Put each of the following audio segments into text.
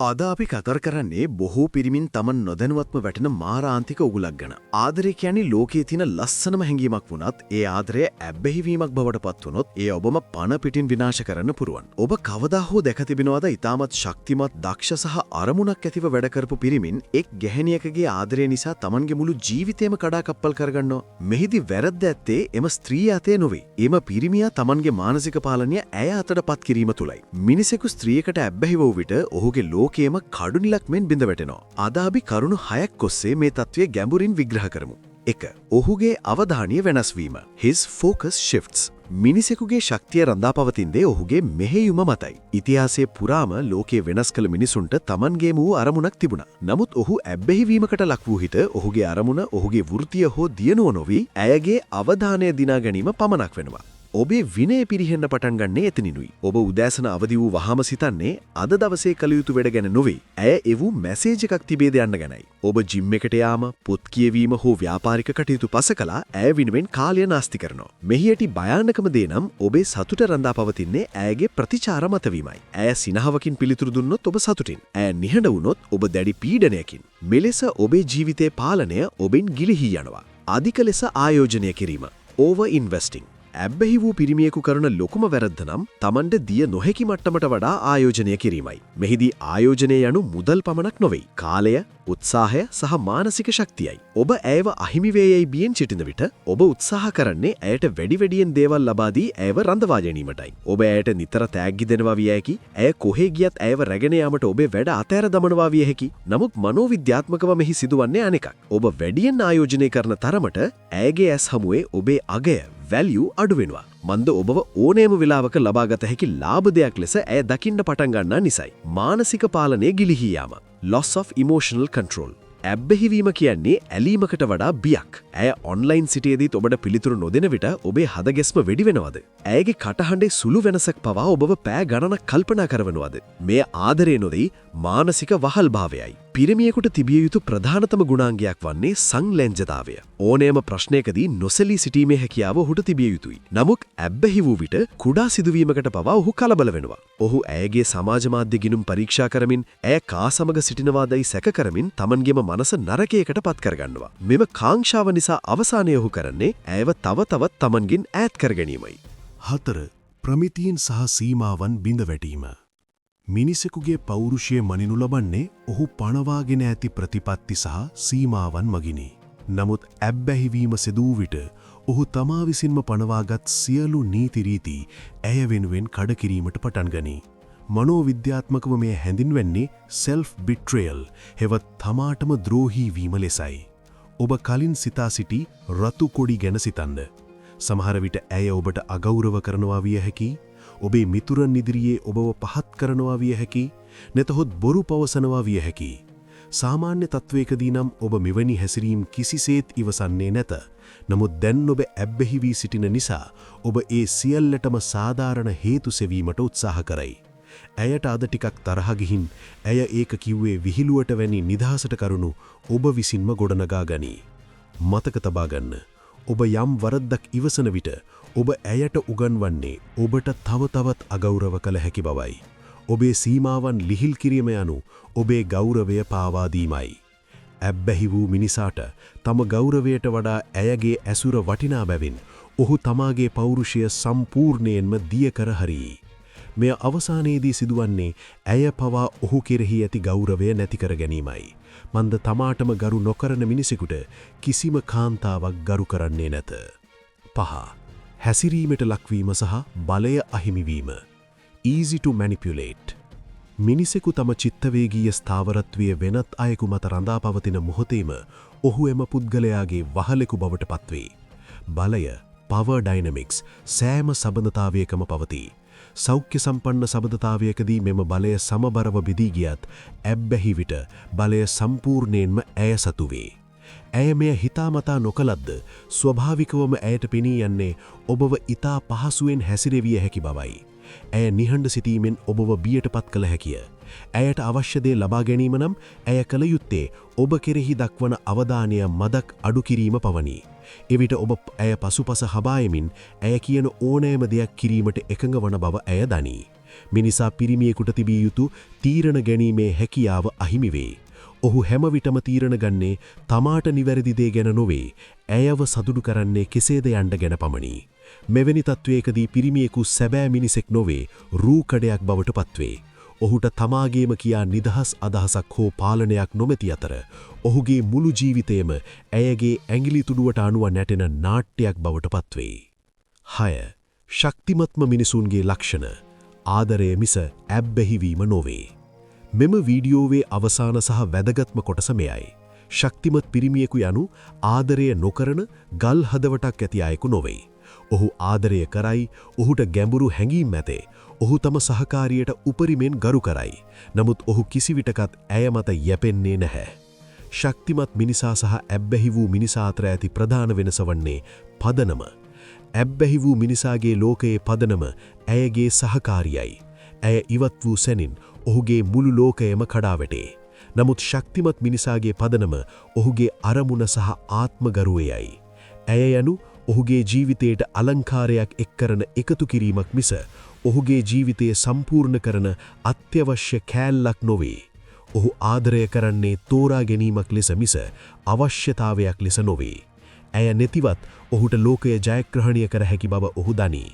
අද අපි කතර කරන්නේ බොහෝ පිරිමින් තමන් නොදැනුවත්ම වැටෙන මාරාන්තික උගුලක් ගැන. ආදරය කියන්නේ ලෝකයේ තියෙන ලස්සනම හැඟීමක් වුණත් ඒ ආදරය ඇබ්බැහිවීමක් බවට පත් වුණොත් ඒ ඔබම පණ පිටින් විනාශ කරන්න පුරුවන්. ඔබ කවදා හෝ දැක තිබෙනවද ඊටමත් ශක්තිමත් දක්ෂ සහ අරමුණක් ඇතිව වැඩ කරපු පිරිමින් එක් ගැහණියකගේ ආදරය නිසා තමන්ගේ මුළු ජීවිතේම කඩාකප්පල් කරගන්නවා. මෙහිදී වැරද්ද ඇත්තේ එම ස්ත්‍රිය අතේ නොවේ. එම පිරිමියා තමන්ගේ මානසික පාලනය ඇය අතට පත් කිරීම තුලයි. මිනිසෙකු ස්ත්‍රියකට ඇබ්බැහි වූ විට ඔහුගේ ලෝකයේම කඩුනිලක් මෙන් බිඳ වැටෙනවා. අද අපි කරුණු 6ක් ඔස්සේ මේ තත්ත්වය ගැඹුරින් විග්‍රහ කරමු. 1. ඔහුගේ අවධානය වෙනස් වීම. His focus shifts. මිනිසෙකුගේ ශක්තිය රඳා පවතින්නේ ඔහුගේ මෙහෙයුම මතයි. ඉතිහාසයේ පුරාම ලෝකයේ වෙනස් කළ මිනිසුන්ට තමන්ගේම වූ අරමුණක් තිබුණා. නමුත් ඔහු ඇබ්බැහිවීමකට ලක් වූ හිට ඔහුගේ අරමුණ ඔහුගේ වෘත්තිය හෝ දියණුව නොවි ඇයගේ අවධානය දිනා ගැනීම පමණක් වෙනවා. ඔබේ විනය පිරිහෙන්න පටන් ගන්නේ එතනිනුයි. ඔබ උදෑසන අවදි වූ වහාම සිතන්නේ අද දවසේ කළ යුතු වැඩ ගැන නොවේ. ඇය එවූ මැසේජ් එකක් තිබේද යන්න ගැනයි. ඔබ ජිම් එකට යාම, පොත් කියවීම හෝ ව්‍යාපාරික කටයුතු පස කළා ඇය වෙනුවෙන් කාලය නාස්ති කරනවා. මෙහි ඇති භයානකම දේ නම් ඔබේ සතුට රඳා පවතින්නේ ඇයගේ ප්‍රතිචාර මත වීමයි. ඇය සිනහවකින් පිළිතුරු දුන්නොත් ඔබ සතුටින්. ඇය නිහඬ වුණොත් ඔබ දැඩි පීඩනයකින්. මෙලෙස ඔබේ ජීවිතයේ පාලනය ඔබෙන් ගිලිහී යනවා. අධික ලෙස ආයෝජනය කිරීම. over investing. ඇබ්බැහි වූ පිරිමියෙකු කරන ලොකුම වැරද්ද නම් තමන්ට දිය නොහැකි මට්ටමට වඩා ආයෝජනය කිරීමයි. මෙහිදී ආයෝජනය යනු මුදල් පමණක් නොවේ. කාලය, උත්සාහය සහ මානසික ශක්තියයි. ඔබ ඇයව අහිමි වේයයි බියෙන් සිටින විට ඔබ උත්සාහ කරන්නේ ඇයට වැඩි දේවල් ලබා දී ඇයව රඳවා ගැනීමටයි. ඔබ ඇයට නිතර තෑග්ගි දෙනවා විය හැකි. ඇය කොහේ ගියත් ඇයව රැගෙන යාමට ඔබේ වැඩ අතහැර දමනවා විය හැකි. නමුත් මනෝවිද්‍යාත්මකව මෙහි සිදුවන්නේ අනෙකක්. ඔබ වැඩියෙන් ආයෝජනය කරන තරමට ඇයගේ ඇස් හමුවේ ඔබේ අගය වැලියු අඩු වෙනවා. මන්ද ඔබව ඕනෑම වෙලාවක ලබාගත හැකි ලාභ දෙයක් ලෙස ඇය දකින්න පටන් ගන්නා නිසයි. මානසික පාලනය ගිලිහී යාම. Loss of emotional control. ඇබ්බැහිවීම කියන්නේ ඇලීමකට වඩා බියක්. ඇය ඔන්ලයින් සිටියේදීත් ඔබට පිළිතුරු නොදෙන විට ඔබේ හදගැස්ම වැඩි වෙනවද? ඇයගේ කටහඬේ සුළු වෙනසක් පවා ඔබව පෑ ගණනක් කල්පනා කරවනවද? මෙය ආදරය නොදී මානසික වහල්භාවයයි. පිරිමියෙකුට තිබිය යුතු ප්‍රධානතම ගුණාංගයක් වන්නේ සංලැජ්ජතාවය. ඕනෑම ප්‍රශ්නයකදී නොසැලී සිටීමේ හැකියාව ඔහුට තිබිය යුතුයි. නමුත් ඇබ්බැහි වූ විට කුඩා සිදුවීමකට පවා ඔහු කලබල වෙනවා. ඔහු ඇයගේ සමාජ මාධ්‍ය ගිණුම් පරීක්ෂා කරමින් ඇය කා සමග සිටිනවාදයි සැක කරමින් තමන්ගේම මනස නරකයකට පත් කරගන්නවා. මෙම කාංක්ෂාව නිසා අවසානය ඔහු කරන්නේ ඇයව තව තවත් තමන්ගෙන් ඈත් කර ගැනීමයි. 4. ප්‍රමිතීන් සහ සීමාවන් බිඳ වැටීම. මිනිසෙකුගේ පෞරුෂය මනිනු ලබන්නේ ඔහු පණවාගෙන ඇති ප්‍රතිපත්ති සහ සීමාවන් මගිනි. නමුත් ඇබ්බැහිවීම සිදූ විට ඔහු තමා විසින්ම පණවාගත් සියලු නීති රීති ඇය වෙනුවෙන් කඩකිරීමට පටන් ගනී. මනෝවිද්‍යාත්මකව මේ හැඳින්වෙන්නේ self betrayal හෙවත් තමාටම ද්‍රෝහී වීම ලෙසයි. ඔබ කලින් සිතා සිටි රතු කොඩි ගැන සිතන්න. සමහර විට ඇය ඔබට අගෞරව කරනවා විය හැකි. ඔබේ මිතුරන් ඉදිරියේ ඔබව පහත් කරනවා විය හැකි. නැතහොත් බොරු පවසනවා විය හැකි. සාමාන්‍ය තත්වයකදී නම් ඔබ මෙවැනි හැසිරීම් කිසිසේත් ඉවසන්නේ නැත. නමුත් දැන් ඔබ ඇබ්බැහි වී සිටින නිසා ඔබ ඒ සියල්ලටම සාධාරණ හේතු සෙවීමට උත්සාහ කරයි. ඇයට අද ටිකක් තරහ ගිහින් ඇය ඒක කිව්වේ විහිළුවට වැනි නිදහසට කරුණු ඔබ විසින්ම ගොඩනගා ගනී. මතක තබා ගන්න. ඔබ යම් වරද්දක් ඉවසන විට ඔබ ඇයට උගන්වන්නේ ඔබට තව තවත් අගෞරව කළ හැකි බවයි. ඔබේ සීමාවන් ලිහිල් කිරීම යනු ඔබේ ගෞරවය පාවා දීමයි. ඇබ්බැහි වූ මිනිසාට තම ගෞරවයට වඩා ඇයගේ ඇසුර වටිනා බැවින් ඔහු තමාගේ පෞරුෂය සම්පූර්ණයෙන්ම දිය කර හරියි. මෙය අවසානයේදී සිදුවන්නේ ඇය පවා ඔහු කෙරෙහි ඇති ගෞරවය නැති කර ගැනීමයි. මන්ද තමාටම ගරු නොකරන මිනිසෙකුට කිසිම කාන්තාවක් ගරු කරන්නේ නැත. 5. හැසිරීමට ලක්වීම සහ බලය අහිමිවීම. Easy to manipulate. මිනිසෙකු තම චිත්තවේගීය ස්ථාවරත්වය වෙනත් අයෙකු මත රඳා පවතින මොහොතේම ඔහු එම පුද්ගලයාගේ වහලෙකු බවට පත්වේ. බලය, power dynamics සෑම සබඳතාවයකම පවතී. සෞඛ්‍ය සම්පන්න සබඳතාවයකදී මෙම බලය සමබරව බෙදී ගියත් ඇබ්බැහි විට බලය සම්පූර්ණයෙන්ම ඇය සතු වේ. ඇය මෙය හිතාමතා නොකලද්ද ස්වභාවිකවම ඇයට පෙනී යන්නේ ඔබව ඊතා පහසුවෙන් හැසිරෙවිය හැකි බවයි. ඇය නිහඬ සිටීමෙන් ඔබව බියට පත් කළ හැකිය. ඇයට අවශ්‍ය දේ ලබා ගැනීම නම් ඇය කළ යුත්තේ ඔබ කෙරෙහි දක්වන අවධානය මදක් අඩු කිරීම පවණි. එවිට ඔබ ඇය පසුපස හබායමින් ඇය කියන ඕනෑම දෙයක් කිරීමට එකඟ වන බව ඇය දනී. මිනිසා පිරිමියෙකුට තිබිය යුතු තීරණ ගැනීමේ හැකියාව අහිමි වේ. ඔහු හැම විටම තීරණ ගන්නේ තමාට නිවැරදි දේ ගැන නොවේ. ඇයව සතුටු කරන්නේ කෙසේද යන්න ගැන පමණි. මෙවැනි තත්වයකදී පිරිමියෙකු සැබෑ මිනිසෙක් නොවේ, රූකඩයක් බවට පත්වේ. ඔහුට තමාගේම කියා නිදහස් අදහසක් හෝ පාලනයක් නොමැති අතර ඔහුගේ මුළු ජීවිතයම ඇයගේ ඇඟිලි තුඩුවට අනුව නැටෙන නාට්‍යයක් බවට පත්වේ. 6. ශක්තිමත්ම මිනිසුන්ගේ ලක්ෂණ ආදරය මිස ඇබ්බැහිවීම නොවේ. මෙම වීඩියෝවේ අවසාන සහ වැදගත්ම කොටස මෙයයි. ශක්තිමත් පිරිමියෙකු යනු ආදරය නොකරන ගල් හදවතක් ඇති අයෙකු නොවේ. ඔහු ආදරය කරයි, ඔහුට ගැඹුරු හැඟීම් ඇතේ. ඔහු තම සහකාරියට උපරිමෙන් ගරු කරයි. නමුත් ඔහු කිසිවිටකත් ඇය මත යැපෙන්නේ නැහැ. ශක්තිමත් මිනිසා සහ ඇබ්බැහි වූ මිනිසා අතර ඇති ප්‍රධාන වෙනස වන්නේ පදනම. ඇබ්බැහි වූ මිනිසාගේ ලෝකයේ පදනම ඇයගේ සහකාරියයි. ඇය ඉවත් වූ සැනින් ඔහුගේ මුළු ලෝකයම කඩා වැටේ. නමුත් ශක්තිමත් මිනිසාගේ පදනම ඔහුගේ අරමුණ සහ ආත්මගරුවයයි. ඇය යනු ඔහුගේ ජීවිතයට අලංකාරයක් එක්කරන එකතු කිරීමක් මිස ඔහුගේ ජීවිතය සම්පූර්ණ කරන අත්‍යවශ්‍ය කෑල්ලක් නොවේ. ඔහු ආදරය කරන්නේ තෝරා ගැනීමක් ලෙස මිස අවශ්‍යතාවයක් ලෙස නොවේ. ඇය නැතිවත් ඔහුට ලෝකය ජයග්‍රහණය කර හැකි බව ඔහු දනී.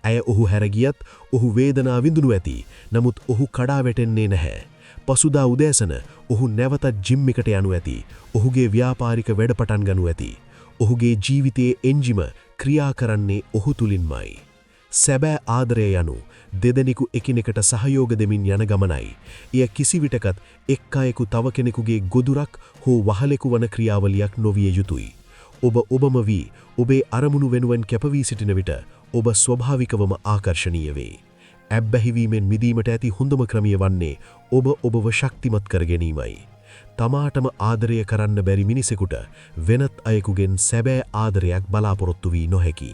ඇය ඔහු හැරගියත් ඔහු වේදනා විඳුණු ඇති. නමුත් ඔහු කඩා වැටෙන්නේ නැහැ. පසුදා උදෑසන ඔහු නැවතත් ජිම් එකට යනු ඇති. ඔහුගේ ව්‍යාපාරික වැඩ පටන් ගනු ඇති. ඔහුගේ ජීවිතයේ එන්ජිම ක්‍රියා කරන්නේ ඔහු තුලින්මයි. සැබෑ ආදරය යනු දෙදෙනෙකු එකිනෙකට සහයෝග දෙමින් යන ගමනයි. එය කිසිවිටකත් එක් අයෙකු තව කෙනෙකුගේ ගොදුරක් හෝ වහලෙකු වන ක්‍රියාවලියක් නොවිය යුතුයි. ඔබ ඔබම වී ඔබේ අරමුණු වෙනුවෙන් කැපවී සිටින විට ඔබ ස්වභාවිකවම ආකර්ශනීය වේ. ඇබ්බැහිවීමෙන් මිදීමට ඇති හොඳම ක්‍රමය වන්නේ ඔබ ඔබව ශක්තිමත් කර ගැනීමයි. තමාටම ආදරය කරන්න බැරි මිනිසෙකුට වෙනත් අයෙකුගෙන් සැබෑ ආදරයක් බලාපොරොත්තු වී නොහැකි.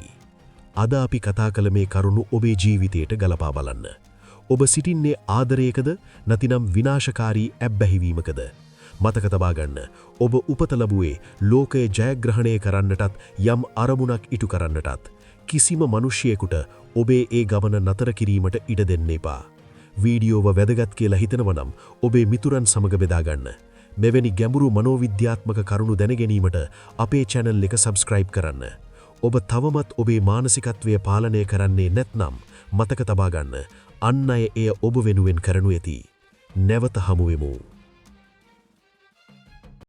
අද අපි කතා කළ මේ කරුණු ඔබේ ජීවිතයට ගලපා බලන්න. ඔබ සිටින්නේ ආදරයකද නැතිනම් විනාශකාරී ඇබ්බැහිවීමකද? මතක තබා ගන්න. ඔබ උපත ලැබුවේ ලෝකය ජයග්‍රහණය කරන්නටත් යම් අරමුණක් ඉටු කරන්නටත්. කිසිම මිනිසියෙකුට ඔබේ ඒ ගමන නතර කිරීමට ඉඩ දෙන්න එපා. වීඩියෝව වැදගත් කියලා හිතනවා නම් ඔබේ මිතුරන් සමග බෙදා ගන්න. මෙවැනි ගැඹුරු මනෝවිද්‍යාත්මක කරුණු දැන ගැනීමට අපේ channel එක subscribe කරන්න. ඔබ තවමත් ඔබේ මානසිකත්වය පාලනය කරන්නේ නැත්නම් මතක තබා ගන්න. අන් අය එය ඔබ වෙනුවෙන් කරනු ඇති. නැවත හමු වෙමු.